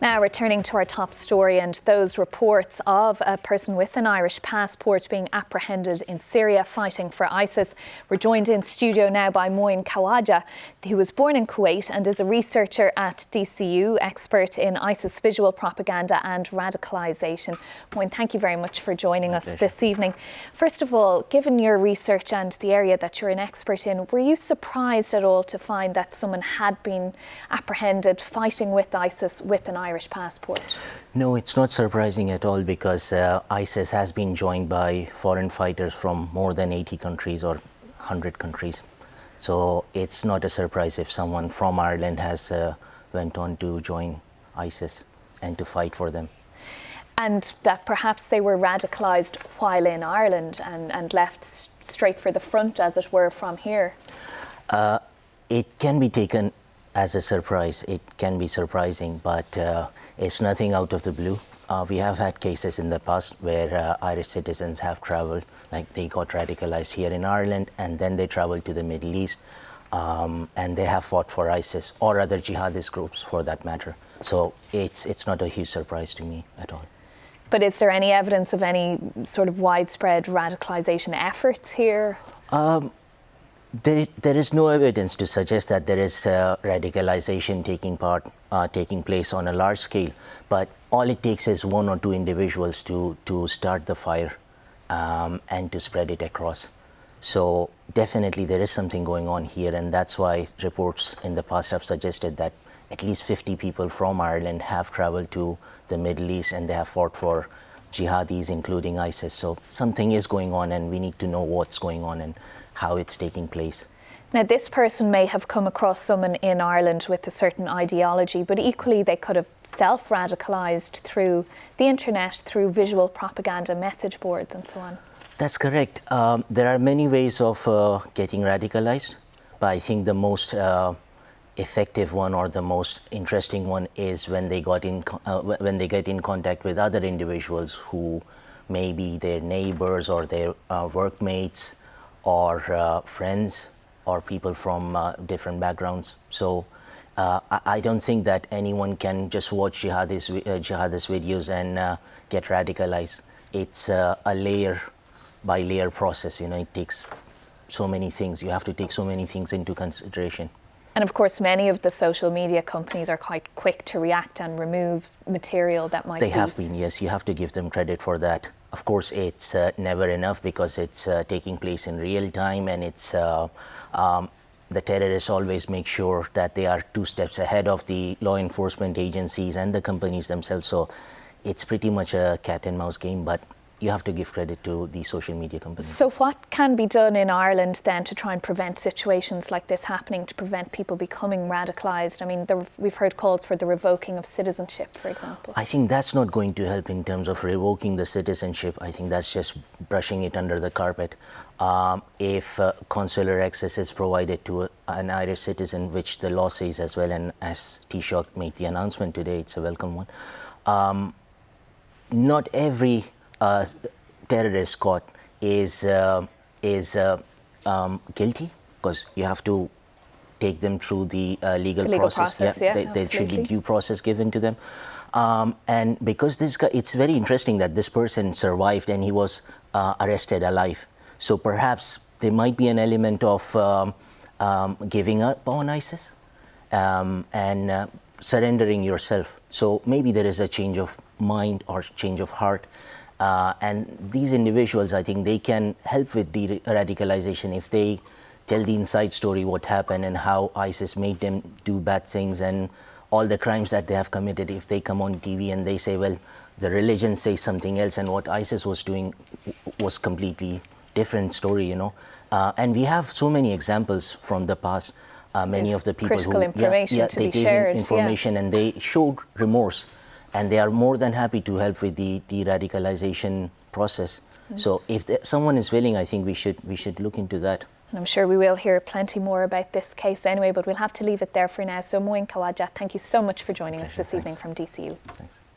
Now returning to our top story and those reports of a person with an Irish passport being apprehended in Syria fighting for ISIS. We're joined in studio now by Moign Khawaja, who was born in Kuwait and is a researcher at DCU, expert in ISIS visual propaganda and radicalisation. Moign, thank you very much for joining us this evening. First of all, given your research and the area that you're an expert in, were you surprised at all to find that someone had been apprehended fighting with ISIS with an Irish passport? No, it's not surprising at all because ISIS has been joined by foreign fighters from more than 80 countries or 100 countries. So it's not a surprise if someone from Ireland has went on to join ISIS and to fight for them. And that perhaps they were radicalised while in Ireland and left straight for the front, as it were, from here? It can be taken as a surprise. It can be surprising, but it's nothing out of the blue. We have had cases in the past where Irish citizens have travelled, like they got radicalised here in Ireland and then they travelled to the Middle East and they have fought for ISIS or other jihadist groups for that matter. So it's not a huge surprise to me at all. But is there any evidence of any sort of widespread radicalisation efforts here? There is no evidence to suggest that there is radicalization taking place on a large scale, but all it takes is one or two individuals to start the fire and to spread it across. So definitely there is something going on here, and that's why reports in the past have suggested that at least 50 people from Ireland have traveled to the Middle East and they have fought for jihadis, including ISIS. So something is going on and we need to know what's going on and how it's taking place. Now, this person may have come across someone in Ireland with a certain ideology, but equally they could have self-radicalised through the internet, through visual propaganda, message boards and so on. That's correct. There are many ways of getting radicalised, but I think the most effective one or the most interesting one is when they get in contact with other individuals who may be their neighbours or their workmates or friends or people from different backgrounds. So I don't think that anyone can just watch jihadist videos and get radicalized. It's a layer by layer process. You know, it takes so many things. You have to take so many things into consideration. And of course, many of the social media companies are quite quick to react and remove material that might be... They have been, yes. You have to give them credit for that. Of course, it's never enough because it's taking place in real time, and it's the terrorists always make sure that they are 2 steps ahead of the law enforcement agencies and the companies themselves. So it's pretty much a cat and mouse game, but you have to give credit to the social media companies. So what can be done in Ireland then to try and prevent situations like this happening, to prevent people becoming radicalised? I mean, we've heard calls for the revoking of citizenship, for example. I think that's not going to help in terms of revoking the citizenship. I think that's just brushing it under the carpet. If consular access is provided to an Irish citizen, which the law says as well, and as Taoiseach made the announcement today, it's a welcome one. Not every terrorist caught is guilty, because you have to take them through the legal process. There should be due process given to them. And because this guy, it's very interesting that this person survived and he was arrested alive. So perhaps there might be an element of giving up on ISIS and surrendering yourself. So maybe there is a change of mind or change of heart. And these individuals, I think they can help with the radicalization if they tell the inside story, what happened and how ISIS made them do bad things and all the crimes that they have committed. If they come on TV and they say, well, the religion says something else and what ISIS was doing was completely different story, you know. And we have so many examples from the past. Many of the people critical information to they be gave shared, information and they showed remorse. And they are more than happy to help with the de-radicalization process. So if someone is willing, I think we should look into that. And I'm sure we will hear plenty more about this case anyway, but we'll have to leave it there for now. So Moign Khawaja, thank you so much for joining us this evening from DCU. Thanks.